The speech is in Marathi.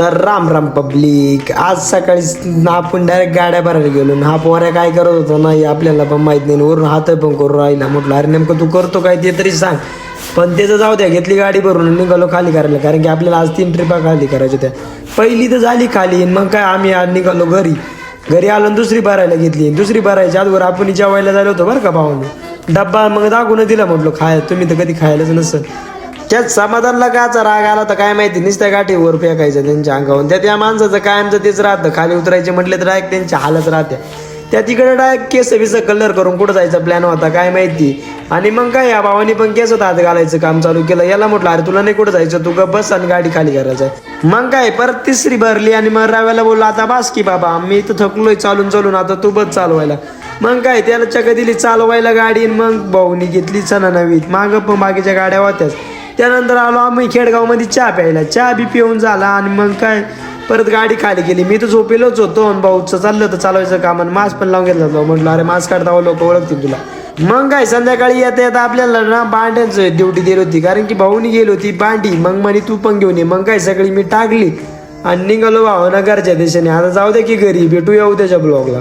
तर राम राम पब्लिक. आज सकाळी आपण डायरेक्ट गाड्या भरायला गेलो. हा पोऱ्या काय करत होता नाही आपल्याला पण माहित नाही. वरून हात पण करून राहिला. म्हटलं अरे नेमकं तू करतो काय ते तरी सांग. पण त्याचं जाऊ द्या, घेतली गाडी भरून निघालो खाली करायला. कारण की आपल्याला आज 3 ट्रिपा खाली करायच्या त्या. पहिली तर झाली खाली. मग काय आम्ही आज निघालो घरी आलो. दुसरी भरायला घेतली. दुसरी भरायची आजवर आपण जेवायला झालो होतो बरं का भावाने. डब्बा मग दाखवून दिला. म्हटलं खाय तुम्ही तर कधी खायलाच नसेल. त्यात समाधानला काचा राग आला तर काय माहिती. नुसत्या गाठीवर फेकायचं त्यांच्या अंगावरून. त्या माणसाचं कायमचं तेच राहतं. खाली उतरायचे म्हटले तर डायरेक्ट त्यांच्या हालत राहत्या. त्या तिकडे डायरेक्ट केस बिस कलर करून कुठं जायचा प्लॅन होता काय माहिती. आणि मग काय या भावानी पण केसात हात घालायचं काम चालू केलं. याला म्हटलं अरे तुला नाही कुठं जायचं, तू बस आणि गाडी खाली करायचं. मग काय परत तिसरी भरली आणि मग राव्याला बोललो आता बास की बाबा, मी तर थकलोय चालून आता तू बस चालवायला. मग काय त्याला चक्क दिली चालवायला गाडी. मग भाऊनी घेतली सणा नवीत. मागं पण बाकीच्या गाड्या होत्याच. त्यानंतर आलो आम्ही खेडगावमध्ये चहा प्यायला. चहा बी पिऊन झाला आणि मग काय परत गाडी खाली केली. मी तर झोपेलोच होतो आणि भाऊचं चाललं होतं चालवायचं काम. आणि मास्क पण लावून घेतला होता. म्हटलं अरे मास्क काढता लोक ओळखतील तुला. मग काय संध्याकाळी येता आपल्याला ना भांड्यांचं ड्युटी दिली होती. कारण की भाऊनी गेली होती भांडी. मग म्हणे तू पण घेऊन ये. मग काय सगळी मी टाकली आणि निघालो भावानं घरच्या दिशेने. आता जाऊ दे की घरी भेटूया उद्याच्या ब्लॉगला.